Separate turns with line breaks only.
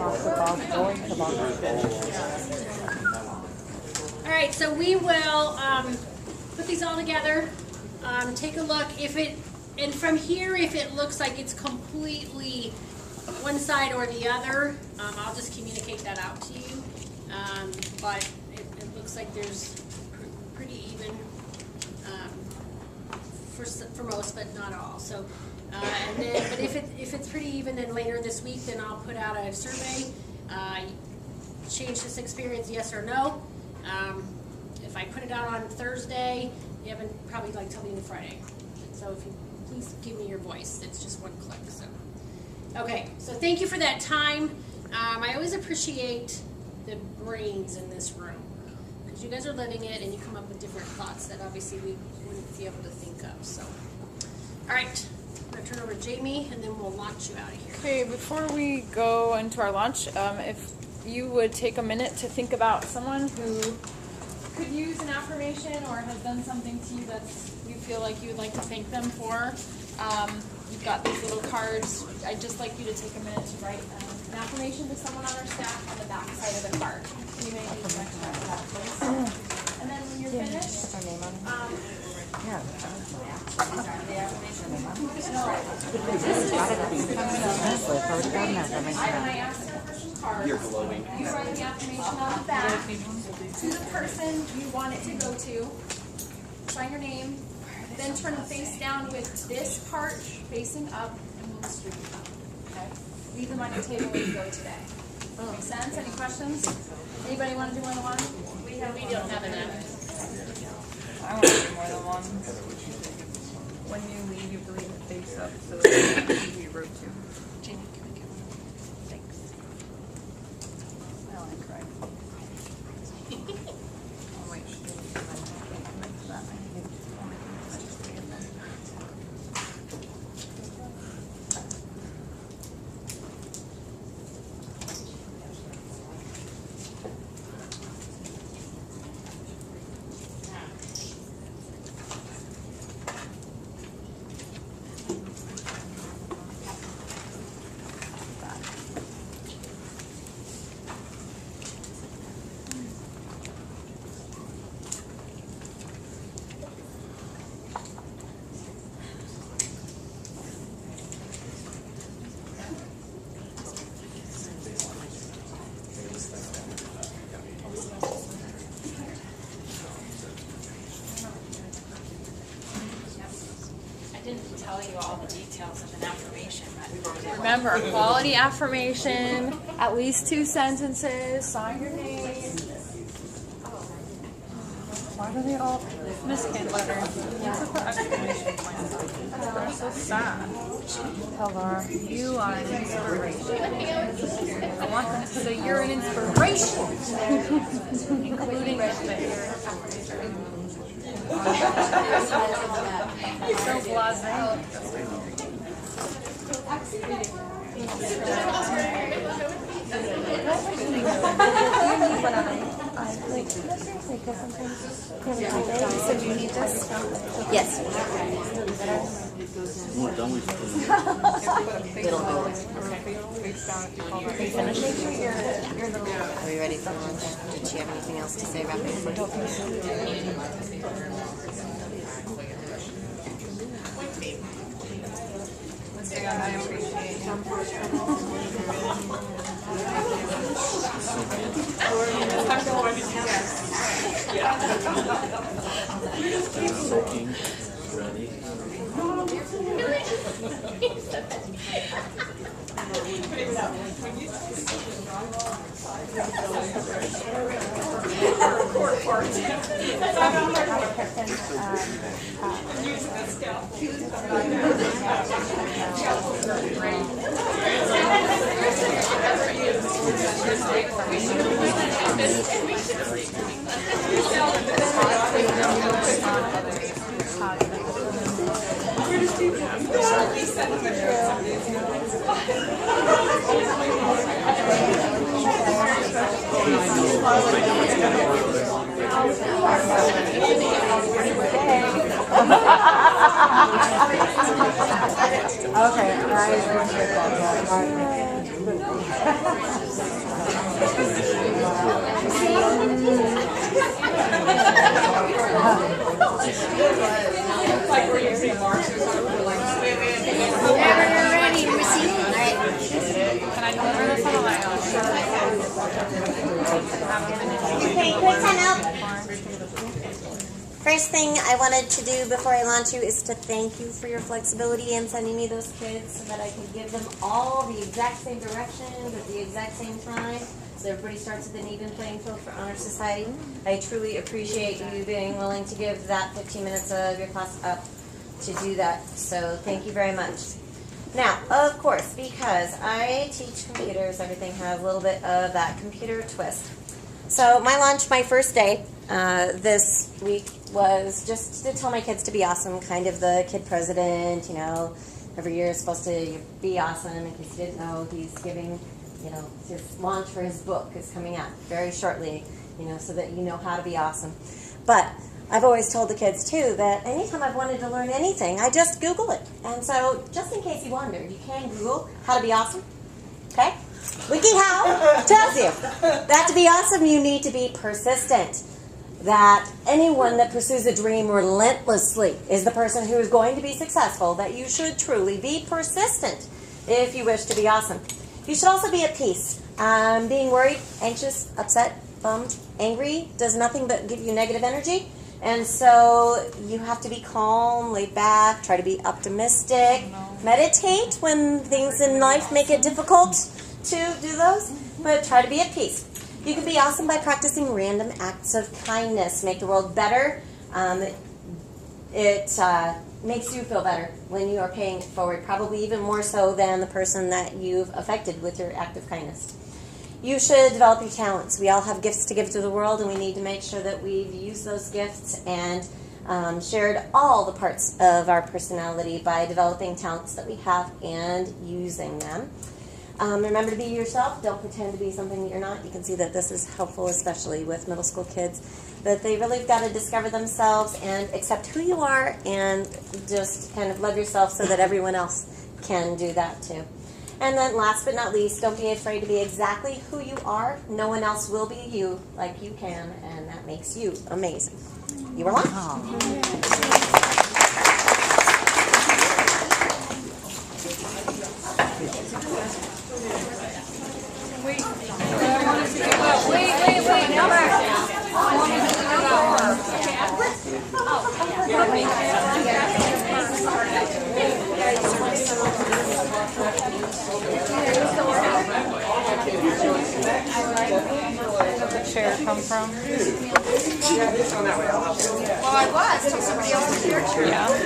talk about going to Montana.
All right, so we will put these all together. Take a look. And from here, if it looks like it's completely one side or the other, I'll just communicate that out to you. But it looks like there's pretty even for most, but not all. So, but if it's pretty even, then later this week, then I'll put out a survey. Change this experience, yes or no. If I put it out on Thursday, you haven't probably like till the end of Friday. So if you please give me your voice, it's just one click. So, okay. So thank you for that time. I always appreciate the brains in this room because you guys are living it and you come up with different thoughts that obviously we wouldn't be able to think of. So, all right. I'm gonna turn over to Jamie and then we'll launch you out of here.
Okay. Before we go into our lunch, if you would take a minute to think about someone who could use an affirmation or has done something to you that you feel like you would like to thank them for. You've got these little cards. I'd just like you to take a minute to write an affirmation to someone on our staff on the back side of the card. Can you make me direct that, please? And then when you're finished,
You're glowing.
you write the affirmation on the back to the person you want it to go to. Sign your name. Then turn the face down with this part facing up and move straight up. Okay? Leave them on your table when you go today. Make sense? Any questions? Anybody want to do more than one? We don't have enough.
I want to do more than one. When you leave, you have to leave the face up so that you wrote to.
Jamie, can I get one? Thanks.
I like crying. Oh wait, she didn't do that. I can't commit to that. I need to only just stay in there.
I didn't tell you all the details of an affirmation, but
Remember, a quality affirmation, at least 2 sentences, sign your name.
Why do they all Miss Canletter? Took the exclamation point. They're so sad. Tell Laura, you are an inspiration. I want them to say you're an inspiration, including right there. So blasé.
So do you need this? Yes. Are we ready for lunch? Did she have anything else to say about
I appreciate
Soaking, ready.
Okay, I appreciate that. have a minute.
Okay, quick time out. First thing I wanted to do before I launch you is to thank you for your flexibility in sending me those kids so that I could give them all the exact same directions at the exact same time so everybody starts with an even playing field for Honor Society. I truly appreciate you being willing to give that 15 minutes of your class up to do that, so thank you very much. Now, of course, because I teach computers, everything has a little bit of that computer twist. So my launch, my first day this week was just to tell my kids to be awesome, kind of the kid president, you know, every year is supposed to be awesome. In case you didn't know, he's giving, you know, his launch for his book is coming out very shortly, you know, so that you know how to be awesome. But I've always told the kids, too, that anytime I've wanted to learn anything, I just Google it. And so, just in case you wondered, you can Google how to be awesome, okay? WikiHow tells you that to be awesome, you need to be persistent. That anyone that pursues a dream relentlessly is the person who is going to be successful, that you should truly be persistent if you wish to be awesome. You should also be at peace. Being worried, anxious, upset, bummed, angry does nothing but give you negative energy. And so you have to be calm, laid back, try to be optimistic, meditate when things in life make it difficult to do those, but try to be at peace. You can be awesome by practicing random acts of kindness. Make the world better. It makes you feel better when you are paying it forward, probably even more so than the person that you've affected with your act of kindness. You should develop your talents. We all have gifts to give to the world, and we need to make sure that we've used those gifts and shared all the parts of our personality by developing talents that we have and using them. Remember to be yourself. Don't pretend to be something that you're not. You can see that this is helpful, especially with middle school kids, that they really have got to discover themselves and accept who you are and just kind of love yourself so that everyone else can do that too. And then last but not least, don't be afraid to be exactly who you are. No one else will be you like you can, and that makes you amazing. You are launched.
Chair come from?
Well, I was till somebody else was here.
Yeah.